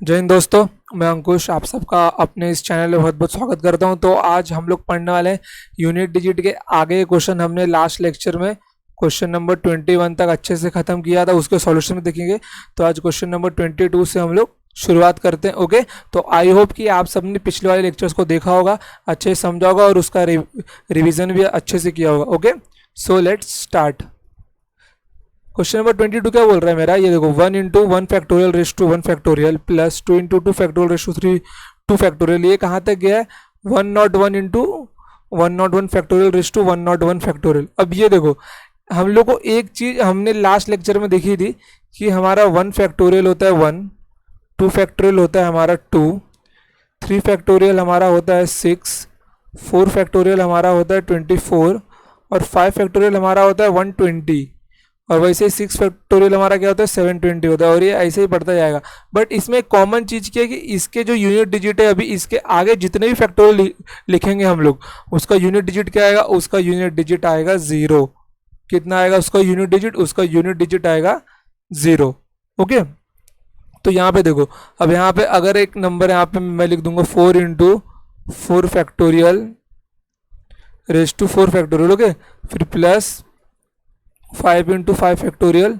जय हिंद दोस्तों। मैं अंकुश आप सबका अपने इस चैनल में बहुत बहुत स्वागत करता हूं। तो आज हम लोग पढ़ने वाले हैं यूनिट डिजिट के आगे के क्वेश्चन। हमने लास्ट लेक्चर में क्वेश्चन नंबर 21 तक अच्छे से ख़त्म किया था, उसके सॉल्यूशन में देखेंगे। तो आज क्वेश्चन नंबर 22 से हम लोग शुरुआत करते हैं। ओके, तो आई होप कि आप सबने पिछले वाले लेक्चर्स को देखा होगा, अच्छे से समझा होगा और उसका रिविज़न भी अच्छे से किया होगा। Okay, so let's start. Question number 22 क्या बोल रहा है मेरा, ये देखो 1 × 1 factorial raise to 1 factorial plus 2 × 2 factorial raise to 2 factorial. ये कहाँ तक गया है? 101 × 101 फैक्टोरियल रेस टू 101 फैक्टोरियल। अब ये देखो, हम लोग को एक चीज़ हमने लास्ट लेक्चर में देखी थी कि हमारा 1 फैक्टोरियल होता है 1, 2 फैक्टोरियल होता है हमारा 2, 3 फैक्टोरियल हमारा होता है 6, 4 फैक्टोरियल हमारा होता है 24 और 5 फैक्टोरियल हमारा होता है 120 और वैसे ही 6 फैक्टोरियल हमारा क्या होता है 720 होता है। और ये ऐसे ही बढ़ता जाएगा। बट इसमें एक कॉमन चीज़ क्या है कि इसके जो यूनिट डिजिट है, अभी इसके आगे जितने भी फैक्टोरियल लिखेंगे हम लोग, उसका यूनिट डिजिट क्या आएगा? उसका यूनिट डिजिट आएगा 0। कितना आएगा उसका यूनिट डिजिट? उसका यूनिट डिजिट आएगा 0। ओके, तो यहाँ पे देखो, अब यहाँ पे अगर एक नंबर यहाँ पे मैं लिख दूंगा 4 × 4 factorial raise to 4 factorial. Okay, फिर plus 5 × 5 factorial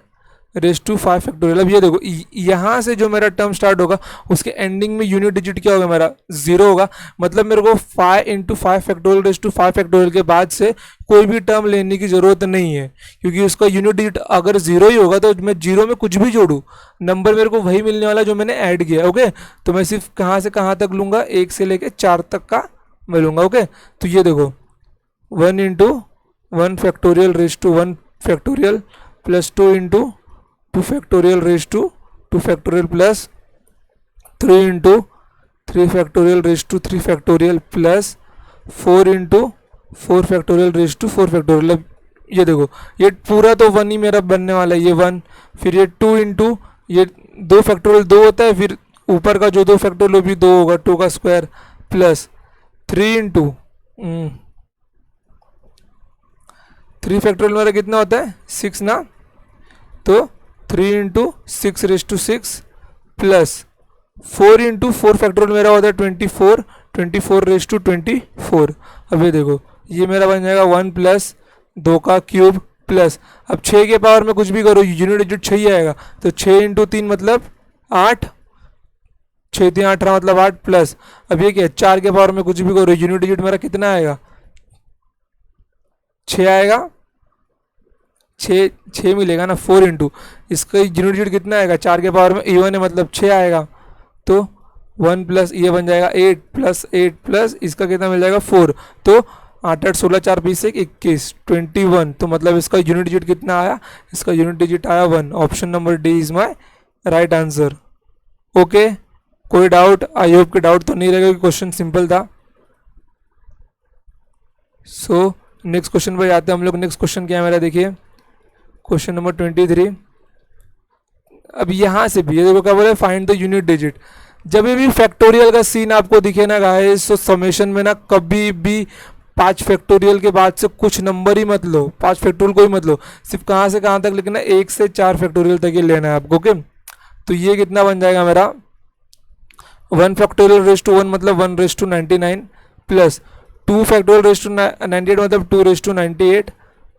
raise to 5 factorial. अब ये देखो, यहाँ से जो मेरा टर्म स्टार्ट होगा उसके एंडिंग में यूनिट डिजिट क्या होगा? मेरा 0 होगा। मतलब मेरे को 5 × 5 फैक्टोरियल रेस टू 5 फैक्टोरियल के बाद से कोई भी टर्म लेने की ज़रूरत नहीं है, क्योंकि उसका यूनिट डिजिट अगर 0 ही होगा तो मैं 0 में कुछ भी जोड़ूँ, नंबर मेरे को वही मिलने वाला जो मैंने ऐड किया। ओके, तो मैं सिर्फ कहाँ से कहाँ तक लूँगा? 1 से लेके 4 तक का मैं लूँगा। ओके, तो ये देखो 1 × 1 factorial raise to 1 factorial plus 2 × 2 factorial raise to 2 factorial plus 3 × 3 factorial raise to 3 factorial plus 4 × 4 factorial raise to 4 factorial. अब ये देखो, ये पूरा तो 1 ही मेरा बनने वाला है, ये 1। फिर ये 2 × ये 2 फैक्टोरियल 2 होता है, फिर ऊपर का जो 2 फैक्टोरियल वो भी 2 होगा, 2 का स्क्वायर प्लस 3 फैक्टोरियल मेरा कितना होता है? 6 ना। तो 3 × 6 रेस टू 6 प्लस 4 × 4 फैक्टोरियल मेरा होता है 24, 24 रेस टू 24। अब ये देखो, ये मेरा बन जाएगा 1 प्लस 2 का क्यूब प्लस, अब 6 के पावर में कुछ भी करो यूनिट डिजिट 6 ही आएगा, तो 6 × 3 मतलब 8, 6 3 18 मतलब 8 प्लस, अब ये क्या है 4 के पावर में कुछ भी करो यूनिट डिजिट मेरा कितना आएगा? 6 आएगा। 6 मिलेगा ना, 4 × इसका यूनिट डिजिट कितना आएगा? 4 के पावर में इवन है मतलब 6 आएगा। तो 1 प्लस ये बन जाएगा 8 प्लस 8 प्लस इसका कितना मिल जाएगा? 4। तो 8 8 16 4 20 1 21 21। तो मतलब इसका यूनिट डिजिट कितना आया? इसका यूनिट डिजिट आया 1। Option number D is my right answer. Okay, कोई डाउट? आई होप कि डाउट तो नहीं रहेगा, क्वेश्चन सिंपल था। सो नेक्स्ट क्वेश्चन पर जाते हैं हम लोग। नेक्स्ट क्वेश्चन क्या है मेरा, देखिए क्वेश्चन नंबर 23। अब यहाँ से भी ये देखो क्या बोले, फाइंड द यूनिट डिजिट। जब भी फैक्टोरियल का सीन आपको दिखे ना गाइस, तो समेशन में ना कभी भी 5 फैक्टोरियल के बाद से कुछ नंबर ही मत लो, 5 फैक्टोरियल कोई मत लो, सिर्फ कहाँ से कहाँ तक लिखना, 1 से 4 फैक्टोरियल तक ही लेना है आपको। ओके, तो ये कितना बन जाएगा मेरा? 1 फैक्टोरियल रेस टू 1 मतलब 1 raise to 99 plus 2 factorial raise to 98 मतलब 2 रेस टू 98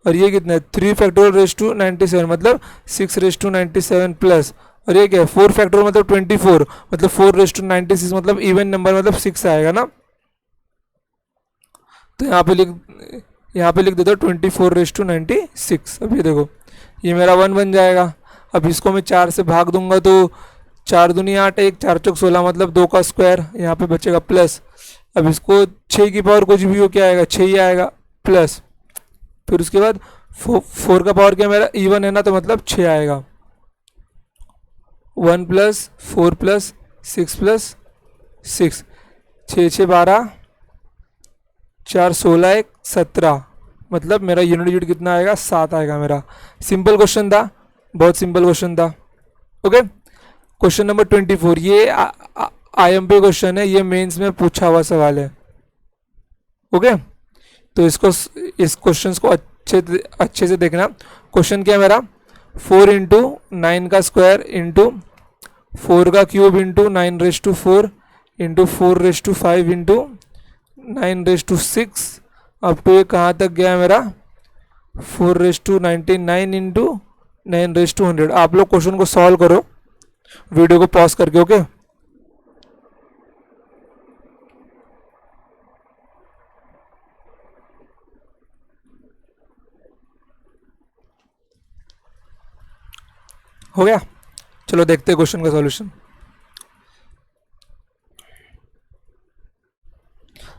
और ये कितना है? 3 फैक्टोरियल रेस टू 97 मतलब 6 रेस टू 97 प्लस, और ये क्या है? 4 फैक्टोरियल मतलब 24 मतलब 4 रेस टू 96 मतलब इवन नंबर मतलब 6 आएगा ना। तो यहाँ पे लिख देता हूँ 24 रेस टू 96। अब ये देखो, ये मेरा 1 बन जाएगा। अब इसको मैं 4 से भाग दूंगा तो 4 दूनी 8, 1 4 चौक 16 मतलब 2 का स्क्वायर, यहाँ पे बचेगा प्लस। अब इसको 6 की पावर कुछ भी हो क्या आएगा? 6 ही आएगा प्लस, फिर उसके बाद 4 का पावर क्या मेरा? इवन है ना, तो मतलब 6 आएगा। 1 प्लस 4 प्लस 6 प्लस 6, 6 6 12, 4 16 1 17 मतलब मेरा यूनिट डिजिट कितना आएगा? 7 आएगा मेरा। सिंपल क्वेश्चन था, बहुत सिंपल क्वेश्चन था। ओके, क्वेश्चन नंबर 24, ये IMP क्वेश्चन है, ये मेंस में पूछा हुआ सवाल है। ओके, तो इस क्वेश्चन को अच्छे से देखना। क्वेश्चन क्या है मेरा? 4 × 9 का स्क्वायर इंटू 4 का cube into 9^4 into 4^5 into 9^6 up to ये कहाँ तक गया मेरा 4^99 इंटू 9^100। आप लोग क्वेश्चन को सॉल्व करो वीडियो को पॉज करके, ओके। हो गया, चलो देखते हैं क्वेश्चन का सॉल्यूशन।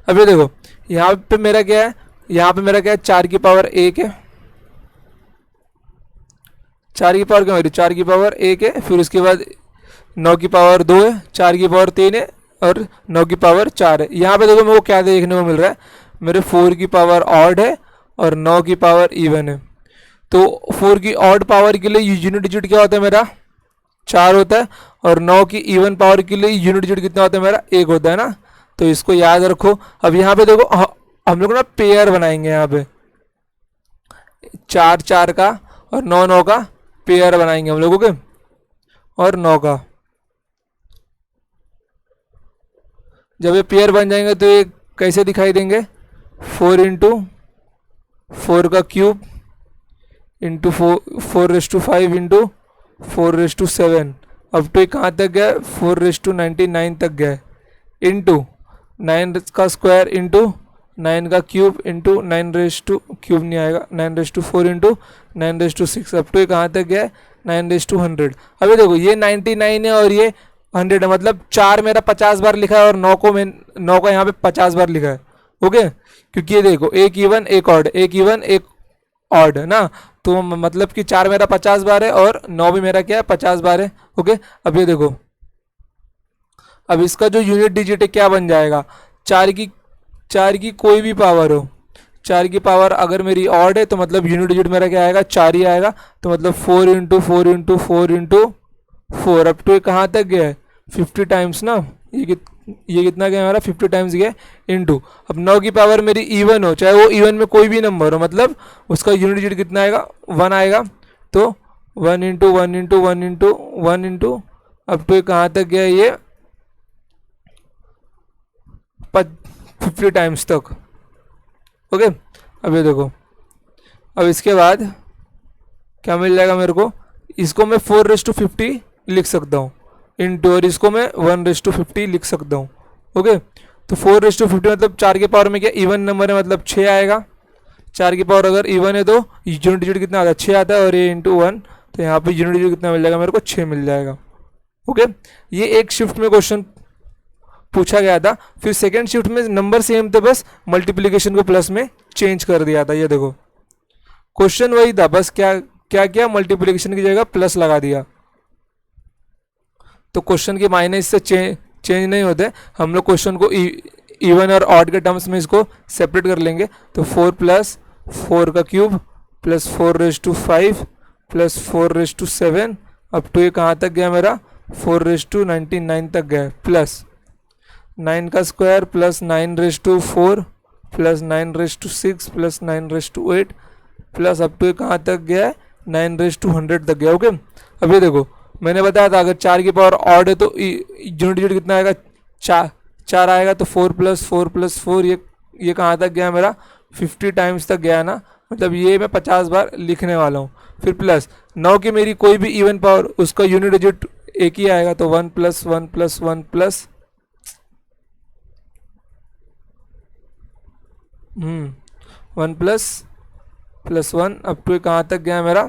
अभी देखो यहाँ पे मेरा क्या है, यहाँ पे मेरा क्या है 4 की पावर 1 है, 4 की पावर क्या मेरी 4 की पावर 1 है, फिर उसके बाद 9 की पावर 2 है, 4 की पावर 3 है और 9 की पावर 4 है। यहाँ पे देखो मेरे को क्या देखने को मिल रहा है, मेरे 4 की पावर ऑड है और 9 की पावर इवन है। तो 4 की ऑड पावर के लिए यूनिट डिजिट क्या होता है मेरा 4 होता है, और 9 की इवन पावर के लिए यूनिट डिजिट कितना होता है मेरा 1 होता है ना। तो इसको याद रखो। अब यहाँ पे देखो हम लोग ना पेयर बनाएंगे, यहाँ पे 4 4 का और 9 9 का पेयर बनाएंगे हम लोगों के, और 9 का। जब ये पेयर बन जाएंगे तो ये कैसे दिखाई देंगे 4 इंटू 4 का क्यूब इंटू 4^5 इंटू 4^7 अब तो ये कहाँ तक गया 4^99 तक गया, इंटू 9 का स्क्वायर इंटू 9 का क्यूब इंटू 9 नहीं आएगा 9^4 इंटू 9^6 अब तो ये कहाँ तक गया 9^100। अभी देखो ये 99 है और ये 100 है, मतलब 4 मेरा 50 बार लिखा है और 9 को यहाँ पे 50 बार लिखा है, ओके। क्योंकि ये देखो एक इवन एक ऑड, एक इवन एक ऑड है ना, तो मतलब कि 4 मेरा 50 बार है और 9 भी मेरा क्या है 50 बार है, ओके। अब ये देखो, अब इसका जो यूनिट डिजिट है क्या बन जाएगा 4 की कोई भी पावर हो, 4 की पावर अगर मेरी ऑड है तो मतलब यूनिट डिजिट मेरा क्या आएगा 4 ही आएगा। तो मतलब 4 इंटू 4 इंटू 4 इंटू 4 अब तो ये कहाँ तक गया है 50 टाइम्स ना, ये कितना गया हमारा 50 टाइम्स गया इंटू। अब 9 की पावर मेरी इवन हो, चाहे वो इवन में कोई भी नंबर हो, मतलब उसका यूनिट डिजिट कितना आएगा 1 आएगा। तो 1 इंटू 1 इंटू 1 इंटू 1 इंटू अब तो ये कहाँ तक गया ये 50 टाइम्स तक, ओके। अब ये देखो, अब इसके बाद क्या मिल जाएगा मेरे को, इसको मैं 4^50 लिख सकता हूँ इंटू, और इसको मैं 1^50 लिख सकता हूँ, ओके। तो 4^50 मतलब 4 के पावर में क्या इवन नंबर है मतलब 6 आएगा, 4 की पावर अगर इवन है तो यूनिट डिजिट कितना आता है 6 आता है, और ये इंटू 1 तो यहाँ पे यूनिट डिजिट कितना मिल जाएगा मेरे को 6 मिल जाएगा, ओके। ये एक शिफ्ट में क्वेश्चन पूछा गया था, फिर सेकेंड शिफ्ट में नंबर सेम थे, बस मल्टीप्लिकेशन को प्लस में चेंज कर दिया था। ये देखो क्वेश्चन वही था, बस क्या क्या किया मल्टीप्लिकेशन की जगह प्लस लगा दिया। तो क्वेश्चन के मायने इससे चेंज नहीं होते, हम लोग क्वेश्चन को इवन और ऑड के टर्म्स में इसको सेपरेट कर लेंगे। तो 4 + 4 का क्यूब प्लस 4^5 प्लस 4^7 अब तो ये कहाँ तक गया मेरा 4^99 तक गया, प्लस 9 का square plus 9^4 plus 9^6 plus 9^8 plus अब तो ये कहाँ तक गया है 9^100 तक गया, ओके। अब ये देखो मैंने बताया था अगर 4 की पावर ऑड है तो यूनिट डिजिट कितना आएगा 4 आएगा। तो 4 + 4 + 4 ये कहाँ तक गया मेरा 50 टाइम्स तक गया ना, मतलब ये मैं 50 बार लिखने वाला हूँ। फिर प्लस 9 की मेरी कोई भी इवन पावर उसका यूनिट डिजिट एक ही आएगा, तो 1 + 1 + 1 प्लस 1 + 1 अब तो ये कहाँ तक गया मेरा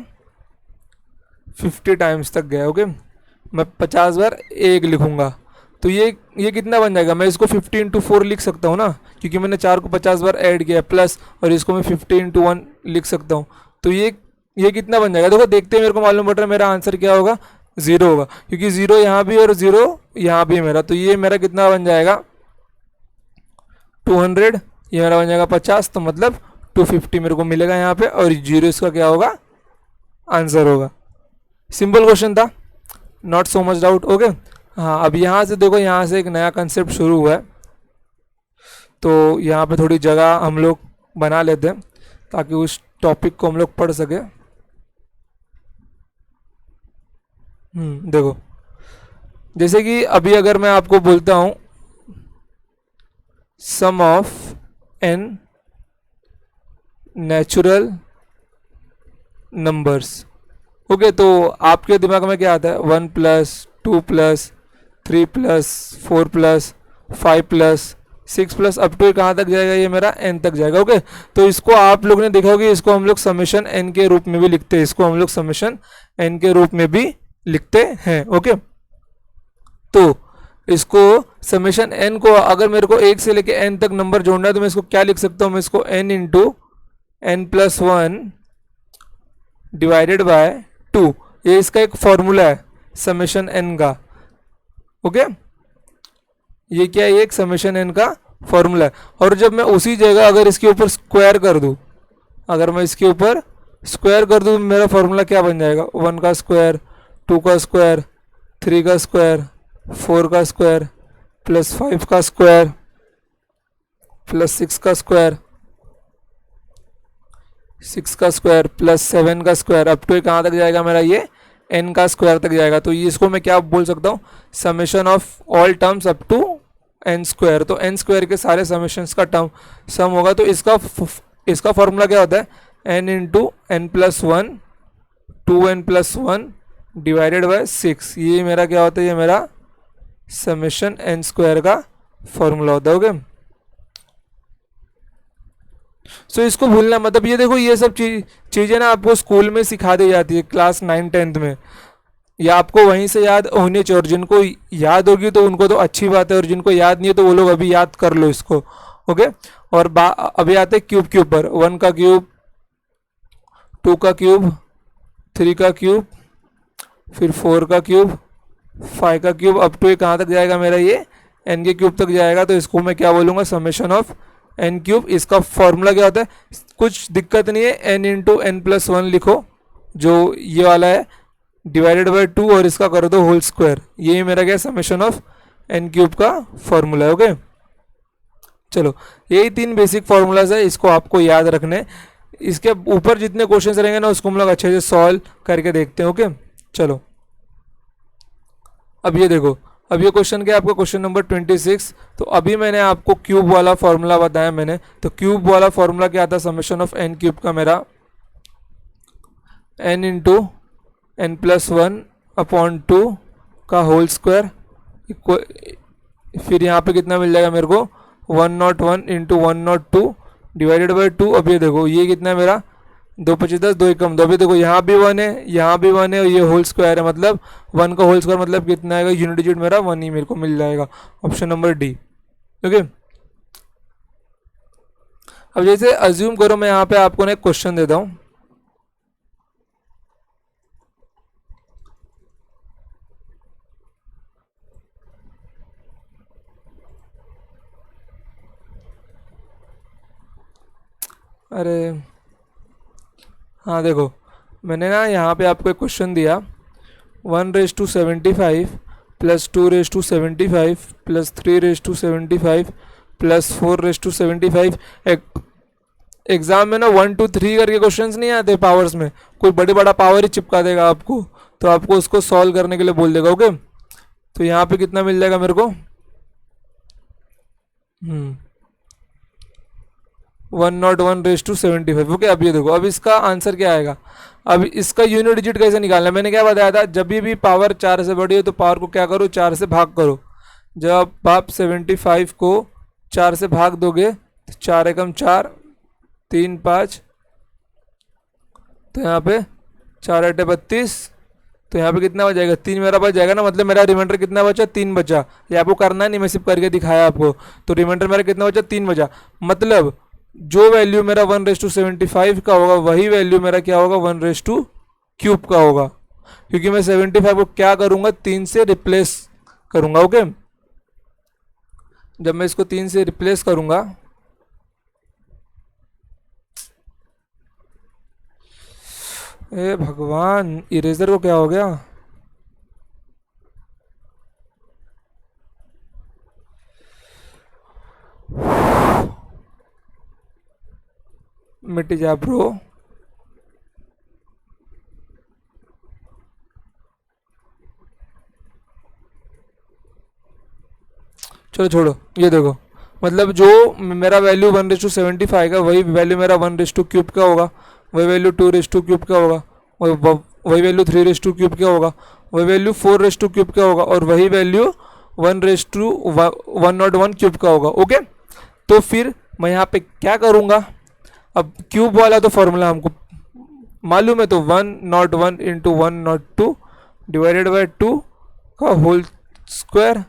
50 टाइम्स तक गया, ओके। मैं 50 बार एक लिखूंगा तो ये कितना बन जाएगा, मैं इसको 50 इंटू 4 लिख सकता हूँ ना, क्योंकि मैंने 4 को 50 बार ऐड किया प्लस, और इसको मैं 50 इंटू 1 लिख सकता हूँ। तो ये कितना बन जाएगा, देखो देखते हैं मेरे को मालूम पड़ रहा है मेरा आंसर क्या होगा 0 होगा, क्योंकि 0 यहाँ भी और 0 यहाँ भी मेरा। तो ये मेरा कितना बन जाएगा 200, ये मेरा बन जाएगा 50, तो मतलब 250 मेरे को मिलेगा यहाँ पे, और 0 इसका क्या होगा आंसर होगा। सिंपल क्वेश्चन था, not so much doubt, okay. हाँ अब यहाँ से देखो, यहाँ से एक नया कंसेप्ट शुरू हुआ है, तो यहाँ पे थोड़ी जगह हम लोग बना लेते हैं ताकि उस टॉपिक को हम लोग पढ़ सके। देखो जैसे कि अभी अगर मैं आपको बोलता हूँ sum of n natural numbers, okay, तो आपके दिमाग में क्या आता है? 1+2+3+4+5+6+ अप टू कहाँ तक जाएगा? ये मेरा एन तक जाएगा। ओके, तो इसको आप लोग ने देखा होगा, इसको हम लोग समेशन एन के रूप में भी लिखते हैं, इसको हम लोग समेशन एन के रूप में भी लिखते हैं। ओके, तो इसको समेशन एन को अगर मेरे को एक से लेके एन तक नंबर जोड़ना है तो मैं इसको क्या लिख सकता हूँ? मैं इसको N into n+1 divided by 2, ये इसका एक फॉर्मूला है समेशन एन का। ओके, ये क्या है? ये एक समेशन एन का फॉर्मूला है। और जब मैं उसी जगह अगर इसके ऊपर स्क्वायर कर दूं, अगर मैं इसके ऊपर स्क्वायर कर दूं, मेरा फॉर्मूला क्या बन जाएगा? 1 का स्क्वायर, 2 का स्क्वायर, 3 का स्क्वायर, 4 का स्क्वायर, प्लस 5 का स्क्वायर, प्लस 6 का स्क्वायर, 6 का स्क्वायर, प्लस 7 का स्क्वायर, अप टू कहाँ तक जाएगा मेरा? ये एन का स्क्वायर तक जाएगा। तो ये इसको मैं क्या बोल सकता हूँ? Summation of all terms up to n square. तो एन स्क्वायर के सारे समेशंस का टर्म सम होगा। तो इसका फॉर्मूला क्या होता है? N into n+1 2n+1 divided by 6। ये मेरा क्या होता है? ये मेरा समेशन एन स्क्वायर का फॉर्मूला होता है। ओके, सो इसको भूलना मतलब, ये देखो ये सब चीज़ें ना आपको स्कूल में सिखा दी जाती है क्लास 9-10 में, या आपको वहीं से याद होनी चाहिए। और जिनको याद होगी तो उनको तो अच्छी बात है, और जिनको याद नहीं है तो वो लोग अभी याद कर लो इसको। ओके, और अभी आते हैं क्यूब के ऊपर। 1 का क्यूब, 2 का क्यूब, 3 का क्यूब, फिर 4 का क्यूब, 5 का क्यूब, अप टू कहाँ तक जाएगा मेरा? ये एन के क्यूब तक जाएगा। तो इसको मैं क्या बोलूँगा? Summation of n cube. इसका फॉर्मूला क्या होता है? कुछ दिक्कत नहीं है, एन इंटू n+1 लिखो जो ये वाला है, डिवाइडेड बाय 2, और इसका कर दो होल स्क्वायर। ये मेरा क्या? समेशन ऑफ एन क्यूब का फॉर्मूला है। ओके, चलो, यही 3 बेसिक फॉर्मूलाज है, इसको आपको याद रखने। इसके ऊपर जितने क्वेश्चंस रहेंगे ना उसको हम लोग अच्छे से सॉल्व करके देखते हैं। ओके, चलो, अब ये देखो, अब ये क्वेश्चन क्या है आपका? Question number 26। तो अभी मैंने आपको क्यूब वाला फॉर्मूला बताया मैंने, तो क्यूब वाला फॉर्मूला क्या आता है? समेशन ऑफ एन क्यूब का मेरा एन इंटू n+1 अपॉन 2 का होल स्क्वायर, फिर यहाँ पे कितना मिल जाएगा मेरे को? 101 इंटू 102 डिवाइडेड बाई 2। अब ये देखो ये कितना है मेरा? 2×5 = 10, 2 एकम 2। अभी देखो यहाँ भी 1 है, यहाँ भी 1 है, और ये होल स्क्वायर है, मतलब 1 का होल स्क्वायर मतलब कितना आएगा? यूनिट डिजिट मेरा 1 ही मेरे को मिल जाएगा। Option number D. ओके, अब जैसे अज्यूम करो मैं यहाँ पे आपको एक क्वेश्चन देता हूँ। अरे हाँ, देखो मैंने ना यहाँ पे आपको एक क्वेश्चन दिया, 1�75 प्लस 2�75 प्लस 3�75 प्लस 4�75। एग्जाम में ना 1 2 3 करके क्वेश्चंस नहीं आते पावर्स में, कोई बड़ी बड़ा पावर ही चिपका देगा आपको, तो आपको उसको सॉल्व करने के लिए बोल देगा। ओके, तो यहाँ पे कितना मिल जाएगा मेरे को? 101�75। ओके, अब ये देखो, अब इसका आंसर क्या आएगा? अब इसका यूनिट डिजिट कैसे निकालना है? मैंने क्या बताया था, जब भी पावर 4 से बड़ी हो तो पावर को क्या करो? 4 से भाग करो। जब आप 75 को 4 से भाग दोगे तो 4 एकम 4, 3 5, तो यहाँ पे 4 8 32, तो यहाँ पे कितना बच जाएगा? 3 मेरा बच जाएगा ना, मतलब मेरा रिमाइंडर कितना बचा? 3 बचा। ये आपको करना नहीं, मैं सिर्फ करके दिखाया आपको। तो रिमाइंडर मेरा कितना बचा? 3 बचा। मतलब जो वैल्यू मेरा 1�75 का होगा वही वैल्यू मेरा क्या होगा? 1³ का होगा, क्योंकि मैं 75 को क्या करूँगा? 3 से रिप्लेस करूँगा। ओके, जब मैं इसको 3 से रिप्लेस करूँगा, ए भगवान, इरेजर को क्या हो गया? मिट जा ब्रो। चलो छोड़ो, ये देखो, मतलब जो मेरा वैल्यू 1:75 का, वही वैल्यू मेरा 1:3 का होगा, वही वैल्यू 2:3 का होगा, वही वैल्यू 3:3 का होगा, वही वैल्यू 4:3 का होगा, और वही वैल्यू 1:101 का होगा। ओके, तो फिर मैं यहाँ पे क्या करूँगा, अब क्यूब वाला तो फॉर्मूला हमको मालूम है, तो 101 इंटू 102 डिवाइडेड बाई 2 का होल स्क्वायर,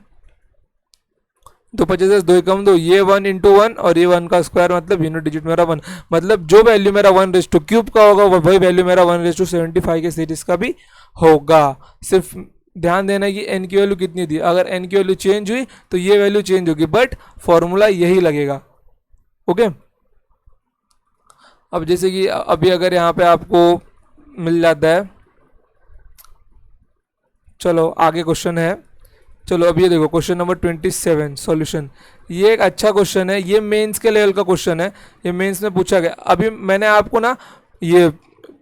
2 × 5 = 2, कम 2, ये 1 इंटू 1 और ये 1 का स्क्वायर, मतलब यूनिट डिजिट मेरा 1, मतलब जो वैल्यू मेरा 1:3 का होगा वही वैल्यू मेरा 1:75 के सीरीज का भी होगा। सिर्फ ध्यान देना कि एन की वैल्यू कितनी थी, अगर एन की वैल्यू चेंज हुई तो ये वैल्यू चेंज होगी, बट फॉर्मूला यही लगेगा। ओके, अब जैसे कि अभी अगर यहाँ पे आपको मिल जाता है, चलो आगे क्वेश्चन है, चलो अब ये देखो क्वेश्चन नंबर 27 सॉल्यूशन। ये एक अच्छा क्वेश्चन है, ये मेंस के लेवल का क्वेश्चन है, ये मेंस में पूछा गया। अभी मैंने आपको ना ये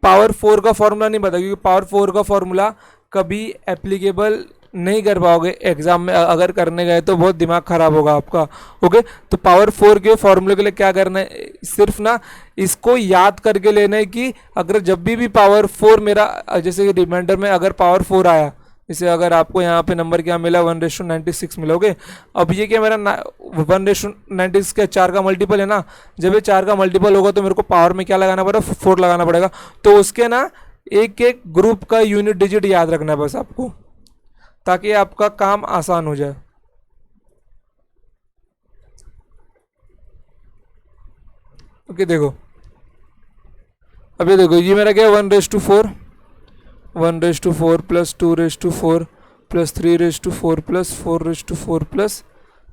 पावर 4 का फॉर्मूला नहीं बताया, क्योंकि पावर 4 का फॉर्मूला कभी एप्लीकेबल नहीं कर पाओगे एग्जाम में, अगर करने गए तो बहुत दिमाग खराब होगा आपका। ओके, तो पावर 4 के फॉर्मूले के लिए क्या करना है, सिर्फ ना इसको याद करके लेना है कि अगर जब भी पावर 4 मेरा, जैसे रिमाइंडर में अगर पावर 4 आया, जैसे अगर आपको यहाँ पे नंबर क्या मिला 1:96 मिलोगे, अब ये क्या मेरा 1:96 का 4 का मल्टीपल है ना, जब ये 4 का मल्टीपल होगा तो मेरे को पावर में क्या लगाना पड़ेगा, 4 लगाना पड़ेगा। तो उसके ना एक एक ग्रुप का यूनिट डिजिट याद रखना है बस आपको, ताकि आपका काम आसान हो जाए। ओके देखो, अब ये देखो, ये मेरा क्या है 1:4, 1:4 प्लस 2:4 प्लस 3:4 प्लस 4:4 प्लस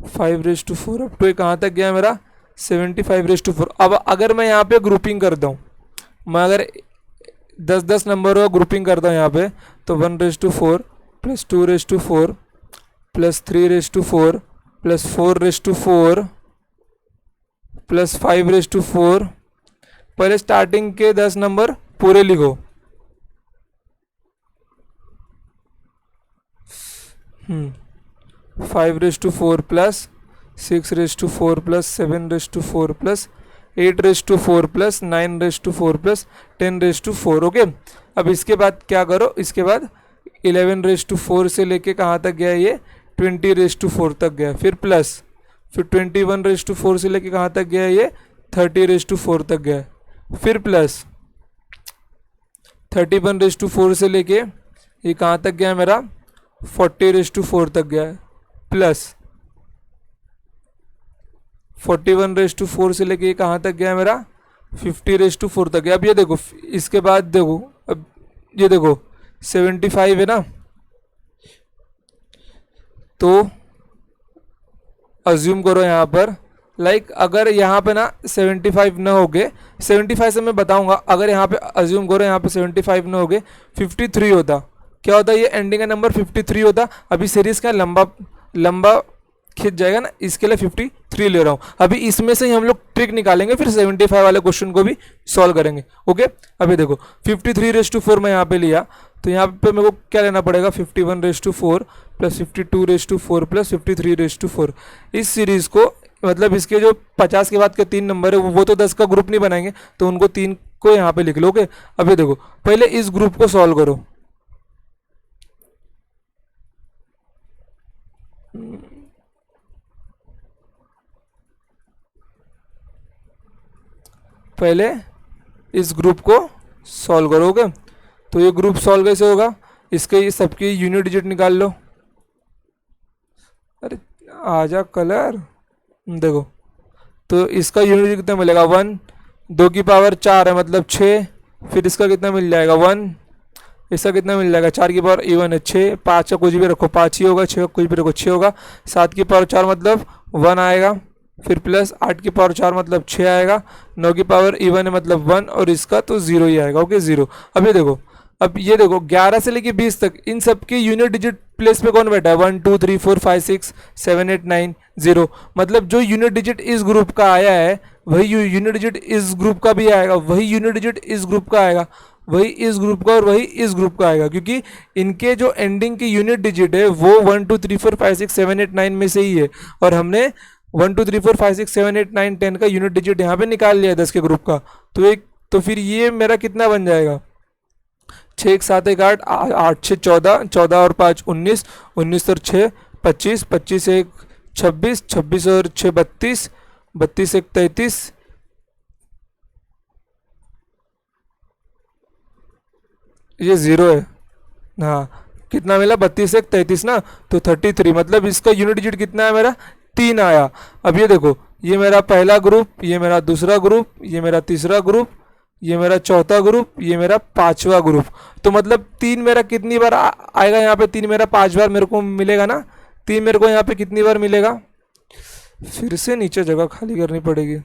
5:4, अब तो कहाँ तक गया मेरा 75:4। अब अगर मैं यहाँ पे ग्रुपिंग करता हूँ, मैं अगर 10-10 नंबर का ग्रुपिंग करता हूँ यहाँ पे, तो 1:4 प्लस 2:4 प्लस 3:4 प्लस 4:4 प्लस 5:4, पहले स्टार्टिंग के 10 नंबर पूरे लिखो। 5:4 plus 6:4 plus 7:4 plus 8:4 plus 9:4 plus 10:4। Okay, अब इसके बाद क्या करो, इसके बाद 11:4 से लेके कहाँ तक गया, ये 20:4 तक गया, फिर प्लस, फिर 21:4 से लेके कहाँ तक गया, ये 30:4 तक गया, फिर प्लस 31:4 से लेके ये कहाँ तक गया मेरा 40:4 तक गया, प्लस 41:4 से लेके कहाँ तक गया मेरा 50:4 तक गया। अब ये देखो, इसके बाद देखो, अब ये देखो 75 है ना, तो अज्यूम करो यहाँ पर, लाइक अगर यहाँ पे ना 75 ना हो गए, 75 से मैं बताऊंगा, अगर यहाँ पे अज्यूम करो यहाँ पे 75 ना हो गए, 53 होता, क्या होता, ये एंडिंग का नंबर 53 होता। अभी सीरीज का लंबा लंबा खिंच जाएगा ना, इसके लिए 53 ले रहा हूँ। अभी इसमें से ही हम लोग ट्रिक निकालेंगे, फिर 75 वाले क्वेश्चन को भी सॉल्व करेंगे। ओके, अभी देखो 53:4 मैं यहाँ पे लिया, तो यहाँ पे मेरे को क्या लेना पड़ेगा 51:4 प्लस 52:4 प्लस 53:4। इस सीरीज को, मतलब इसके जो 50 के बाद के 3 नंबर है वो तो 10 का ग्रुप नहीं बनाएंगे, तो उनको 3 को यहाँ पे लिख लो। ओके, अभी देखो पहले इस ग्रुप को सॉल्व करो, पहले इस ग्रुप को सॉल्व करोगे, तो ये ग्रुप सॉल्व कैसे होगा, इसके ये सबकी यूनिट डिजिट निकाल लो। अरे आजा कलर, देखो तो इसका यूनिट डिजिट कितना मिलेगा 1, 2 की पावर 4 है मतलब 6, फिर इसका कितना मिल जाएगा 1, इसका कितना मिल जाएगा 4 की पावर इवन है 6, 5 का कुछ भी रखो 5 ही होगा, 6 का कुछ भी रखो 6 होगा, 7 की पावर 4 मतलब 1 आएगा, फिर प्लस 8 की पावर 4 मतलब 6 आएगा, 9 की पावर इवन है मतलब 1, और इसका तो 0 ही आएगा। ओके 0। अब ये देखो, अब ये देखो 11 से लेके 20 तक इन सब की यूनिट डिजिट प्लेस पे कौन बैठा है 1 2 3 4 5 6 7 8 9 0, मतलब जो यूनिट डिजिट इस ग्रुप का आया है वही यूनिट डिजिट इस ग्रुप का भी आएगा, वही यूनिट डिजिट इस ग्रुप का आएगा, वही इस ग्रुप का और वही इस ग्रुप का आएगा, क्योंकि इनके जो एंडिंग की यूनिट डिजिट है वो 1 2 3 4 5 6 7 8 9 में से ही है, और हमने 1 2 3 4 5 6 7 8 9 10 का यूनिट डिजिट यहाँ पे निकाल लिया 10 के ग्रुप का। तो फिर ये मेरा कितना बन जाएगा, 6 1 7 1 8, 8 6 14, 14 और 5 19, 19 और 6 25, 25 1 26, 26 और 6 32, 32 1 33, ये जीरो है। हाँ, कितना मिला, 32 एक 33 ना, तो 33, मतलब इसका यूनिट डिजिट कितना है मेरा, 3 आया। अब ये देखो, ये मेरा पहला ग्रुप, ये मेरा दूसरा ग्रुप, ये मेरा तीसरा ग्रुप, ये मेरा चौथा ग्रुप, ये मेरा पांचवा ग्रुप। तो मतलब 3 मेरा कितनी बार आएगा यहाँ पे, 3 मेरा 5 बार मेरे को मिलेगा ना, 3 मेरे को यहाँ पे कितनी बार मिलेगा, फिर से नीचे जगह खाली करनी पड़ेगी।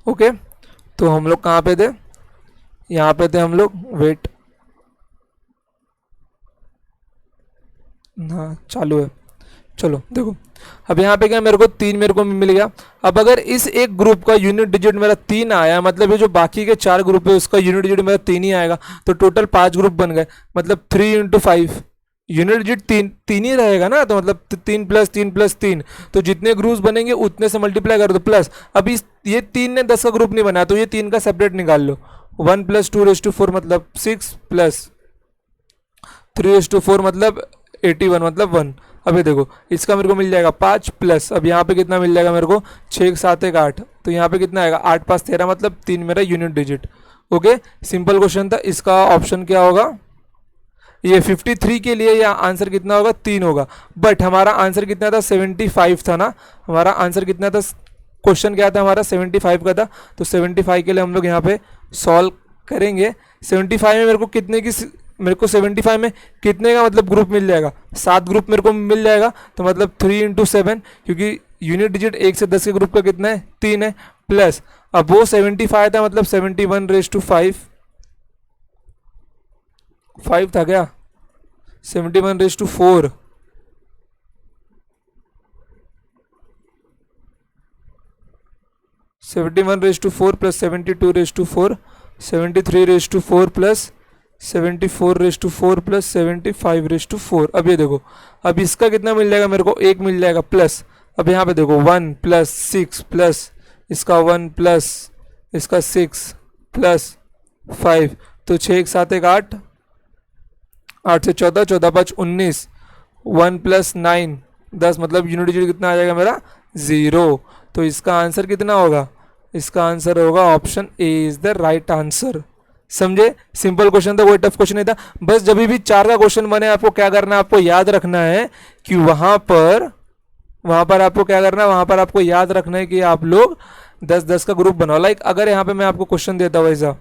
ओके, तो हम लोग कहाँ पे थे, यहाँ पे थे हम लोग, वेट, हाँ चालू है। चलो देखो, अब यहाँ पे क्या, मेरे को 3 मेरे को मिल गया। अब अगर इस एक ग्रुप का यूनिट डिजिट मेरा 3 आया, मतलब ये जो बाकी के 4 ग्रुप है उसका यूनिट डिजिट मेरा 3 ही आएगा, तो टोटल 5 ग्रुप बन गए, मतलब 3 इंटू 5, यूनिट डिजिट तीन ही रहेगा ना, तो मतलब 3 प्लस 3 प्लस 3, तो जितने ग्रुप्स बनेंगे उतने से मल्टीप्लाई कर दो प्लस। अब इस ये 3 ने 10 का ग्रुप नहीं बनाया, तो ये 3 का सेपरेट निकाल लो, 1 प्लस 2 4 मतलब 6 प्लस 3 4 मतलब 81 मतलब 1। अब ये देखो, इसका मेरे को मिल जाएगा 5 प्लस, अब यहाँ पे कितना मिल जाएगा मेरे को, 6 7 1 8, तो यहाँ पे कितना आएगा, 8 5 13 मतलब 3 मेरा unit digit. Okay, simple question था, इसका ऑप्शन क्या होगा, ये 53 के लिए या आंसर कितना होगा, 3 होगा। बट हमारा आंसर कितना था, 75 था ना, हमारा आंसर कितना था, क्वेश्चन क्या था हमारा, 75 का था, तो 75 के लिए हम लोग यहाँ पे सॉल्व करेंगे। 75 में मेरे को कितने की, मेरे को 75 में कितने का मतलब ग्रुप मिल जाएगा, 7 ग्रुप मेरे को मिल जाएगा, तो मतलब 3 इंटू 7, क्योंकि यूनिट डिजिट 1 से 10 के ग्रुप का कितना है, 3 है, प्लस अब वो 75 था, मतलब 71 5 था क्या, 71 4 प्लस 72 73 प्लस 74 प्लस 75 अब ये देखो, अब इसका कितना मिल जाएगा मेरे को, 1 मिल जाएगा प्लस। अब यहाँ पे देखो 1 प्लस 6 प्लस इसका 1 प्लस इसका 6 प्लस 5, तो 6 1 7 1 8, 8 से 14, 14 5 19, 1 प्लस 9 10, मतलब यूनिट डिजिट कितना आ जाएगा मेरा, 0। तो इसका आंसर कितना होगा, इसका आंसर होगा option A is the right answer. समझे, सिंपल क्वेश्चन था, कोई टफ क्वेश्चन नहीं था। बस जब भी 4 का क्वेश्चन बने आपको क्या करना है, आपको याद रखना है कि वहां पर आपको क्या करना है, वहां पर आपको याद रखना है कि आप लोग 10-10 का ग्रुप बनाओ। लाइक अगर यहाँ पे मैं आपको क्वेश्चन देता हूँ ऐसा,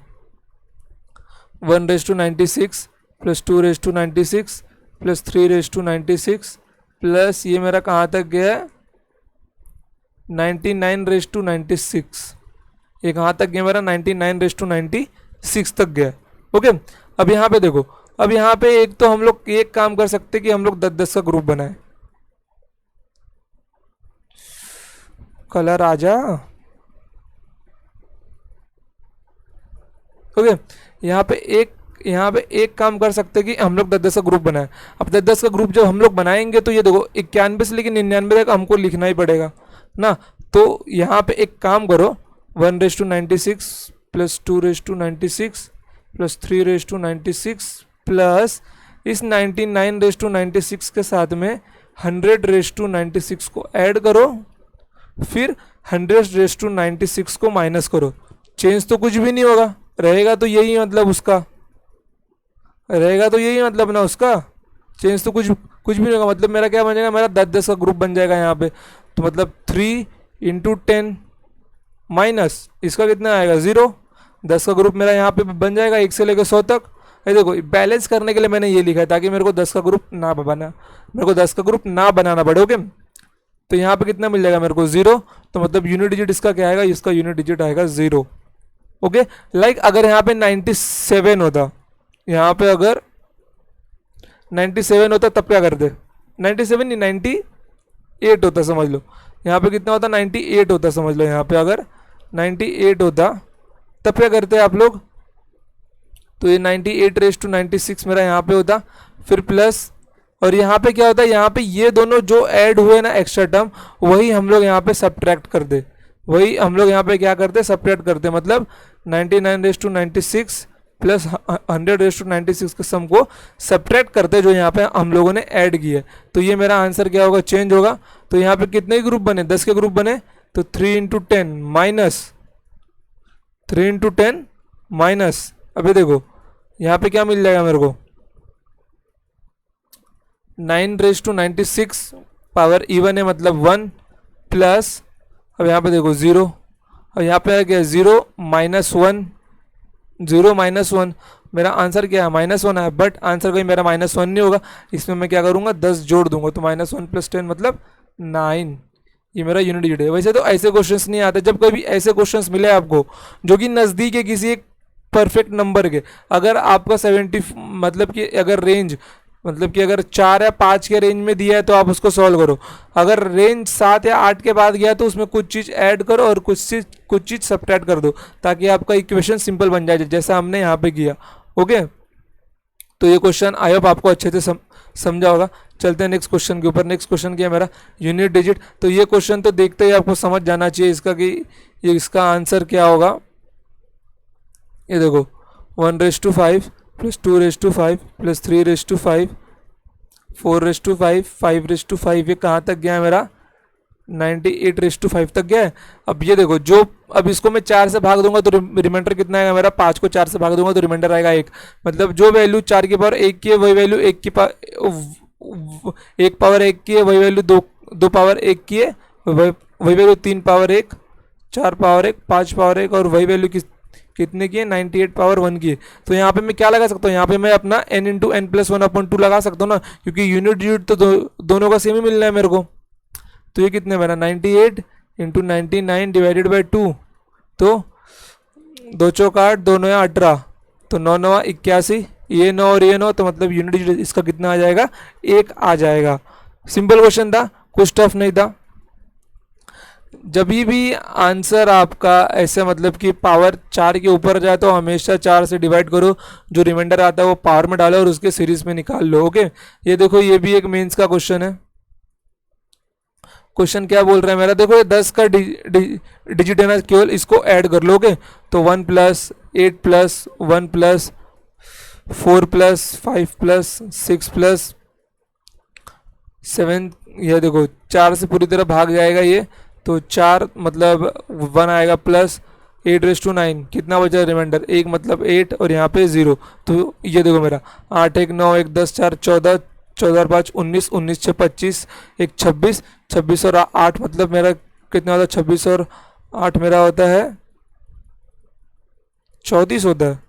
1 प्लस 2 प्लस 3 प्लस ये मेरा कहाँ तक गया है, 99 ये कहाँ तक गया मेरा, 99 तक गया। ओके, अब यहाँ पे देखो, अब यहाँ पे एक तो हम लोग एक काम कर सकते हैं कि हम लोग 10-10 का ग्रुप बनाए। कलर आजा। ओके, यहाँ पे एक काम कर सकते हैं कि हम लोग 10-10 का ग्रुप बनाए। अब 10-10 का ग्रुप जब हम लोग बनाएंगे तो ये देखो 91 से लेकर 99 तक हमको लिखना ही पड़ेगा ना। तो यहाँ पे एक काम करो, 1 प्लस 2 प्लस 3 प्लस इस 99 के साथ में 100 को ऐड करो, फिर 100 को माइनस करो। चेंज तो कुछ भी नहीं होगा, रहेगा तो यही मतलब उसका, रहेगा तो यही मतलब ना उसका, चेंज तो कुछ भी नहीं होगा। मतलब मेरा क्या बन जाएगा, मेरा 10-10 का ग्रुप बन जाएगा यहाँ पे। तो मतलब 3 इंटू 10 माइनस इसका कितना आएगा, 0। 10 का ग्रुप मेरा यहाँ पे बन जाएगा 1 से लेकर 100 तक। ये देखो, बैलेंस करने के लिए मैंने ये लिखा है ताकि मेरे को 10 का ग्रुप ना बनाना पड़े। ओके, तो यहाँ पे कितना मिल जाएगा मेरे को, 0। तो मतलब यूनिट डिजिट इसका क्या आएगा, इसका यूनिट डिजिट आएगा 0। ओके, लाइक अगर यहाँ पे 97 होता, यहाँ पे अगर 97 होता तब क्या करते, 97 नहीं 8 होता समझ लो, यहाँ पे कितना होता 98 होता समझ लो, यहाँ पे अगर 98 होता तब क्या करते आप लोग, तो ये 98 रेस टू 96 मेरा यहाँ पे होता, फिर प्लस, और यहाँ पे क्या होता है, यहाँ पे ये दोनों जो ऐड हुए ना एक्स्ट्रा टर्म, वही हम लोग यहाँ पे सब्ट्रैक्ट कर दे, वही हम लोग यहाँ पे क्या करते सब्ट्रैक्ट करते, मतलब 99 raise to 96 plus 100 raise to 96 के सम को सब्ट्रैक्ट करते जो यहाँ पे हम लोगों ने ऐड किया। तो ये मेरा आंसर क्या होगा, चेंज होगा। तो यहाँ पे कितने ग्रुप बने, 10 के ग्रुप बने, तो 3 इंटू 10 माइनस 3 इंटू 10 माइनस, अभी देखो यहाँ पे क्या मिल जाएगा मेरे को, 9 रेस टू 96 पावर इवन है मतलब 1 प्लस, अब यहाँ पे देखो 0, और यहाँ पे क्या 0 माइनस 1, 0 माइनस 1, मेरा आंसर क्या है -1 है, बट आंसर कोई मेरा -1 नहीं होगा, इसमें मैं क्या करूँगा 10 जोड़ दूंगा, तो -1 प्लस 10 मतलब 9, ये मेरा यूनिट डिजिट है। वैसे तो ऐसे क्वेश्चंस नहीं आते, जब कभी ऐसे क्वेश्चंस मिले आपको जो कि नज़दीक है किसी एक परफेक्ट नंबर के, अगर आपका 70 मतलब कि अगर रेंज मतलब कि अगर 4 या 5 के रेंज में दिया है तो आप उसको सॉल्व करो, अगर रेंज 7 या 8 के बाद गया तो उसमें कुछ चीज़ ऐड करो और कुछ चीज़ सब्ट्रैक्ट कर दो, ताकि आपका इक्वेशन सिंपल बन जाए जैसा हमने यहाँ पे किया। ओके, तो ये क्वेश्चन आई होप आपको अच्छे से समझा होगा। चलते हैं नेक्स्ट क्वेश्चन के ऊपर। नेक्स्ट क्वेश्चन क्या है मेरा, यूनिट डिजिट। तो ये क्वेश्चन तो देखते ही आपको समझ जाना चाहिए इसका कि ये इसका आंसर क्या होगा। ये देखो 1/5 प्लस 2/5 प्लस 3/5 4/5 5/5, ये कहाँ तक गया है मेरा 98/5 तक गया है। अब ये देखो जो, अब इसको मैं 4 से भाग दूंगा तो रिमाइंडर कितना आएगा मेरा, 5 को 4 से भाग दूंगा तो रिमाइंडर आएगा 1, मतलब जो वैल्यू 4 की पावर 1 की है वही वैल्यू 1 की पावर 1 पावर 1 की है, वही वैल्यू 2 पावर 1 की है, वही वैल्यू 3 पावर 1 4 पावर 1 5 पावर 1, और वही वैल्यू कितने की है 98 पावर 1 की है। तो यहाँ पे मैं क्या लगा सकता हूँ, यहाँ पे मैं अपना n इंटू एन प्लस 1/2 लगा सकता हूँ ना, क्योंकि यूनिट डिजिट तो दोनों का सेम ही मिलना है मेरे को। तो ये कितने मेरा 98 इंटू 99 डिवाइडेड बाई 2, तो 2 चौक 8 2 9 18, तो 9 9 81, ये 9 और ये 9, तो मतलब यूनिट डिजिट इसका कितना आ जाएगा 1 आ जाएगा। सिंपल क्वेश्चन था, कुछ टफ नहीं था। जब भी आंसर आपका ऐसे मतलब कि पावर 4 के ऊपर जाए तो हमेशा 4 से डिवाइड करो, जो रिमाइंडर आता है वो पावर में डालो और उसके सीरीज में निकाल लो। ओके, ये देखो ये भी एक मेंस का क्वेश्चन है। क्वेश्चन क्या बोल रहा है मेरा, देखो ये 10 का डिजिट है ना, केवल इसको ऐड कर लोगे तो 1 plus 8 plus 1 plus 4 plus 5 plus 6 plus 7, ये देखो 4 से पूरी तरह भाग जाएगा ये, तो 4 मतलब 1 आएगा प्लस 8/9, कितना बचा रिमाइंडर 1 मतलब 8 और यहाँ पे 0। तो ये देखो मेरा 8 1 9 1 10 4 14 14 और 5 19 19 6 25 1 26 26 और 8 मतलब मेरा कितना होता है 26 और 8 मेरा होता है 34 होता है।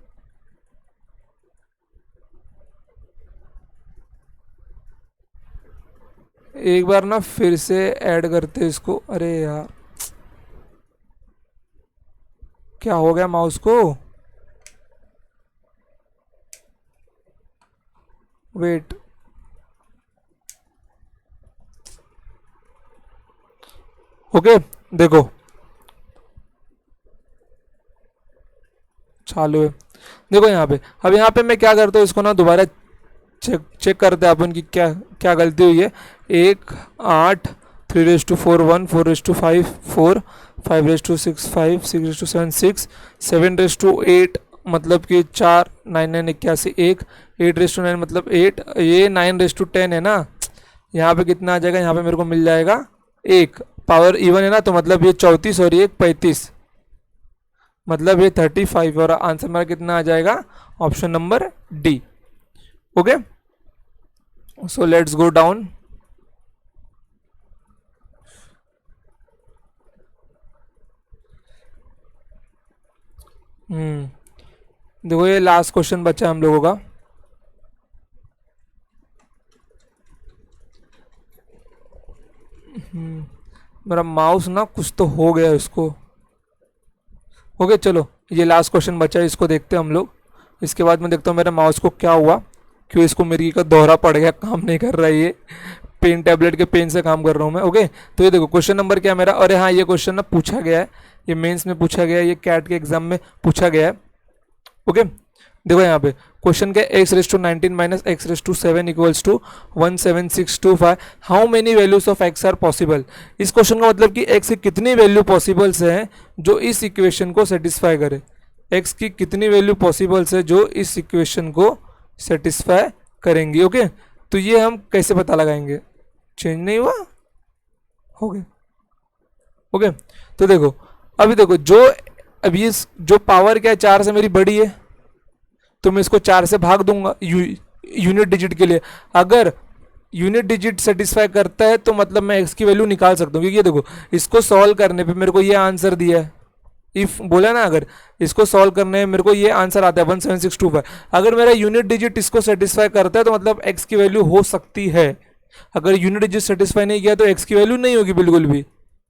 एक बार ना फिर से ऐड करते इसको, अरे यार क्या हो गया माउस को, वेट, ओके देखो चालू है। देखो यहाँ पे, अब यहाँ पे मैं क्या करता हूँ, इसको ना दोबारा चेक करते हैं अपन की क्या क्या गलती हुई है। 1 8 3/4 1 4/5 4 5/6 5 6/7 6 7/8 मतलब कि 4 9 9 81 1 8/9 मतलब 8, ये 9/10 है ना, यहाँ पे कितना आ जाएगा, यहाँ पे मेरे को मिल जाएगा 1, पावर इवन है ना, तो मतलब ये 34 और ये 35, मतलब ये 35, और आंसर मेरा कितना आ जाएगा option number D. Okay, so let's go down. देखो ये लास्ट क्वेश्चन बचा हम लोगों का। मेरा माउस ना कुछ तो हो गया इसको। ओके चलो, ये लास्ट क्वेश्चन बचा है, इसको देखते हैं हम लोग। इसके बाद मैं देखता हूँ मेरे माउस को क्या हुआ, क्यों इसको मेरी का दोहरा पड़ गया, काम नहीं कर रहा है ये। पेन टैबलेट के पेन से काम कर रहा हूँ मैं। ओके, तो ये देखो क्वेश्चन नंबर क्या है मेरा, और हाँ ये क्वेश्चन ना पूछा गया है, ये मेंस में पूछा गया है, ये कैट के एग्जाम में पूछा गया है। ओके, देखो यहाँ पे क्वेश्चन क्या, x⁻19 minus x⁻7 equals to 17625, how many values of x are possible. इस क्वेश्चन का मतलब कि x की कितनी वैल्यू पॉसिबल्स हैं जो इस इक्वेशन को सेटिस्फाई करे, x की कितनी वैल्यू पॉसिबल्स है जो इस इक्वेशन को सेटिस्फाई करेंगी। ओके, तो ये हम कैसे पता लगाएंगे, चेंज नहीं हुआ, हो गया। ओके, तो देखो अभी देखो अब ये जो पावर क्या है 4 से मेरी बड़ी है, तो मैं इसको 4 से भाग दूंगा यूनिट डिजिट के लिए। अगर यूनिट डिजिट सेटिस्फाई करता है तो मतलब मैं x की वैल्यू निकाल सकता हूँ, क्योंकि ये देखो इसको सॉल्व करने पे मेरे को ये आंसर दिया है, इफ बोला ना, अगर इसको सॉल्व करने में मेरे को ये आंसर आता है 17625, अगर मेरा यूनिट डिजिट इसको सेटिस्फाई करता है तो मतलब x की वैल्यू हो सकती है। अगर यूनिट डिजिट सेटिस्फाई नहीं किया तो x की वैल्यू नहीं होगी बिल्कुल भी।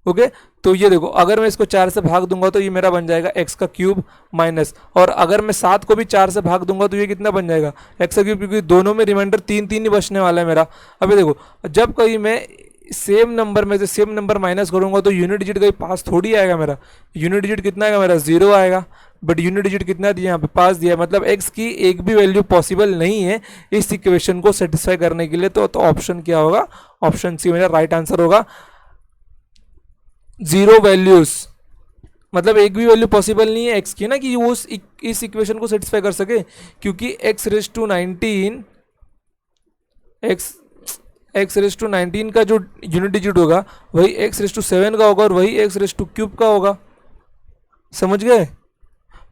ओके, तो ये देखो अगर मैं इसको 4 से भाग दूंगा तो ये मेरा बन जाएगा x का क्यूब माइनस, और अगर मैं 7 को भी 4 से भाग दूंगा तो ये कितना बन जाएगा x का क्यूब, क्योंकि दोनों में रिमाइंडर 3 ही बचने वाला है मेरा। अभी देखो जब कहीं मैं सेम नंबर में से सेम नंबर माइनस करूंगा तो यूनिट डिजिट कहीं पास थोड़ी आएगा मेरा, यूनिट डिजिट कितना आएगा मेरा 0 आएगा, बट यूनिट डिजिट कितना दिया यहाँ पे पास दिया है, मतलब x की एक भी वैल्यू पॉसिबल नहीं है इस इक्वेशन को सेटिस्फाई करने के लिए। तो ऑप्शन क्या होगा, ऑप्शन सी मेरा राइट आंसर होगा। 0 वैल्यूज मतलब एक भी वैल्यू पॉसिबल नहीं है x की ना कि वो इस इक्वेशन को सेटिस्फाई कर सके, क्योंकि x⁻19 का जो यूनिट डिजिट होगा वही x⁻7 का होगा और वही x⁻³ का होगा, समझ गए।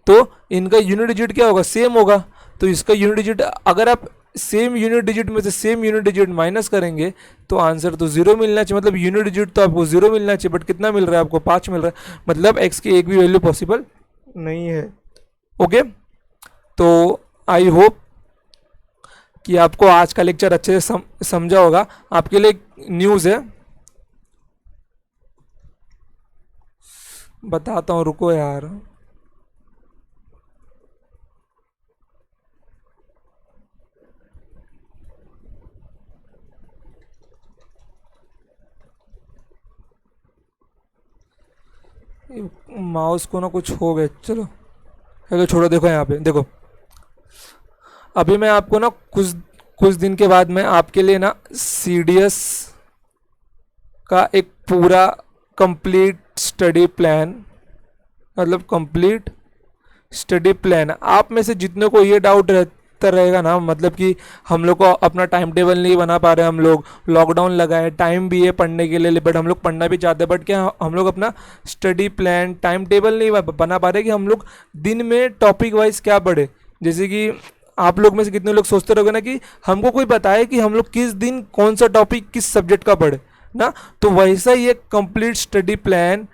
तो इनका यूनिट डिजिट क्या होगा, सेम होगा, तो इसका यूनिट डिजिट अगर आप सेम यूनिट डिजिट में से सेम यूनिट डिजिट माइनस करेंगे तो आंसर तो 0 मिलना चाहिए, मतलब यूनिट डिजिट तो आपको 0 मिलना चाहिए, बट कितना मिल रहा है आपको 5 मिल रहा है, मतलब x की एक भी वैल्यू पॉसिबल नहीं है। ओके, तो आई होप कि आपको आज का लेक्चर अच्छे से समझा होगा। आपके लिए न्यूज़ है, बताता हूँ, रुको यार। माउस को ना कुछ हो गया, चलो चलो छोड़ो। देखो यहाँ पे देखो, अभी मैं आपको ना कुछ दिन के बाद मैं आपके लिए ना CDS का एक पूरा कंप्लीट स्टडी प्लान, मतलब कंप्लीट स्टडी प्लान, आप में से जितने को ये डाउट रहता रहेगा ना, मतलब कि हम लोग को अपना टाइम टेबल नहीं बना पा रहे, हम लोग लॉकडाउन लगा है, टाइम भी है पढ़ने के लिए, बट हम लोग पढ़ना भी चाहते हैं, बट क्या हम लोग अपना स्टडी प्लान टाइम टेबल नहीं बना पा रहे कि हम लोग दिन में टॉपिक वाइज क्या पढ़े। जैसे कि आप लोग में से कितने लोग सोचते रहोगे ना कि हमको कोई बताए कि हम लोग किस दिन कौन सा टॉपिक किस सब्जेक्ट का पढ़े ना, तो वैसा ही एक कंप्लीट स्टडी प्लान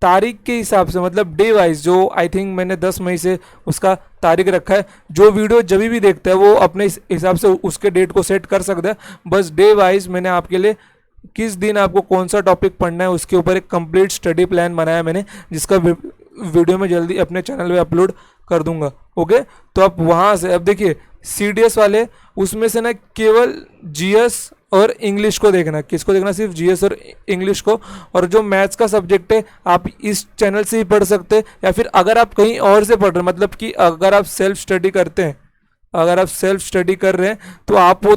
तारीख के हिसाब से, मतलब डे वाइज, जो आई थिंक मैंने 10 मई से उसका तारीख रखा है। जो वीडियो जब भी देखता है वो अपने हिसाब से उसके डेट को सेट कर सकता है, बस डे वाइज मैंने आपके लिए किस दिन आपको कौन सा टॉपिक पढ़ना है उसके ऊपर एक कंप्लीट स्टडी प्लान बनाया मैंने, जिसका वीडियो में जल्दी अपने चैनल पे अपलोड कर दूंगा। ओके, तो आप वहाँ से अब देखिए CDS वाले उसमें से ना केवल GS और इंग्लिश को देखना, किसको देखना, सिर्फ GS और इंग्लिश को, और जो मैथ्स का सब्जेक्ट है आप इस चैनल से ही पढ़ सकते हैं, या फिर अगर आप कहीं और से पढ़ रहे हैं, मतलब कि अगर आप सेल्फ स्टडी करते हैं, अगर आप सेल्फ स्टडी कर रहे हैं तो आप वो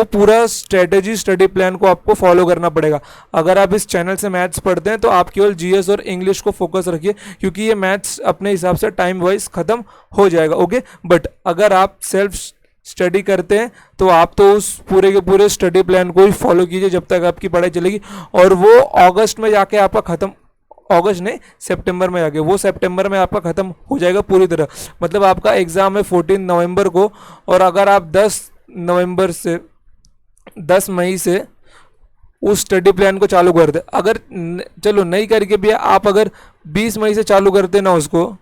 पूरा स्ट्रेटेजी स्टडी प्लान को आपको फॉलो करना पड़ेगा। अगर आप इस चैनल से मैथ्स पढ़ते हैं तो आप केवल GS और इंग्लिश को फोकस रखिए, क्योंकि ये मैथ्स अपने हिसाब से टाइम वाइज ख़त्म हो जाएगा। ओके, बट अगर आप सेल्फ स्टडी करते हैं तो आप तो उस पूरे के पूरे स्टडी प्लान को ही फॉलो कीजिए जब तक आपकी पढ़ाई चलेगी, और वो अगस्त में जाके आपका ख़त्म, अगस्त नहीं सितंबर में जाके, वो सितंबर में आपका ख़त्म हो जाएगा पूरी तरह। मतलब आपका एग्ज़ाम है 14 नवंबर को, और अगर आप 10 मई से उस स्टडी प्लान को चालू कर दे, अगर चलो नहीं करके भी आप अगर 20 मई से चालू करते ना उसको,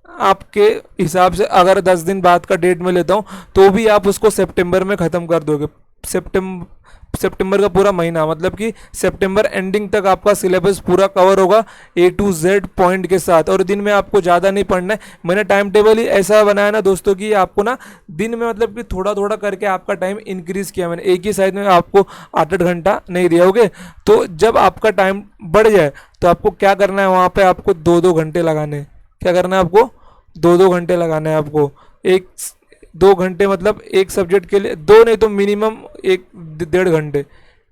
आपके हिसाब से अगर 10 दिन बाद का डेट में लेता हूँ तो भी आप उसको सितंबर में ख़त्म कर दोगे। सितंबर का पूरा महीना, मतलब कि सितंबर एंडिंग तक आपका सिलेबस पूरा कवर होगा A to Z पॉइंट के साथ। और दिन में आपको ज़्यादा नहीं पढ़ना है, मैंने टाइम टेबल ही ऐसा बनाया ना दोस्तों कि आपको ना दिन में मतलब कि थोड़ा थोड़ा करके आपका टाइम इंक्रीज़ किया मैंने, एक ही साइड में आपको 8-8 घंटा नहीं दिया। ओके, तो जब आपका टाइम बढ़ जाए तो आपको क्या करना है, वहाँ पर आपको 2-2 घंटे लगाने हैं। क्या करना है आपको, 2-2 घंटे लगाना है आपको। 1-2 घंटे मतलब एक सब्जेक्ट के लिए, दो नहीं तो मिनिमम 1-1.5 घंटे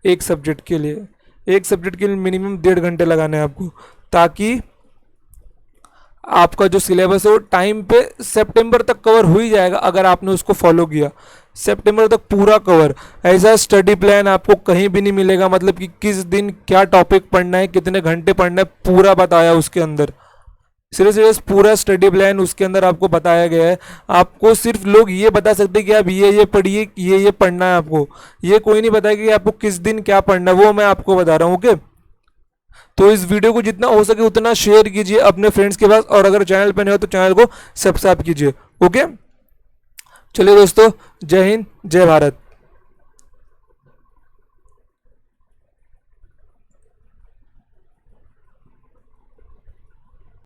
एक सब्जेक्ट के लिए, एक सब्जेक्ट के लिए मिनिमम 1.5 घंटे लगाने हैं आपको, ताकि आपका जो सिलेबस है वो टाइम पे सितंबर तक कवर हो ही जाएगा अगर आपने उसको फॉलो किया। सितंबर तक पूरा कवर। ऐसा स्टडी प्लान आपको कहीं भी नहीं मिलेगा, मतलब कि किस दिन क्या टॉपिक पढ़ना है, कितने घंटे पढ़ना है, पूरा बताया उसके अंदर। सीरियस पूरा स्टडी प्लान उसके अंदर आपको बताया गया है। आपको सिर्फ लोग ये बता सकते हैं कि आप ये पढ़िए, ये पढ़ना है आपको, ये कोई नहीं बताएगा कि आपको किस दिन क्या पढ़ना है, वो मैं आपको बता रहा हूँ। ओके, तो इस वीडियो को जितना हो सके उतना शेयर कीजिए अपने फ्रेंड्स के पास, और अगर चैनल पर नहीं हो तो चैनल को सब्सक्राइब कीजिए। ओके, चलिए दोस्तों, जय हिंद, जय भारत।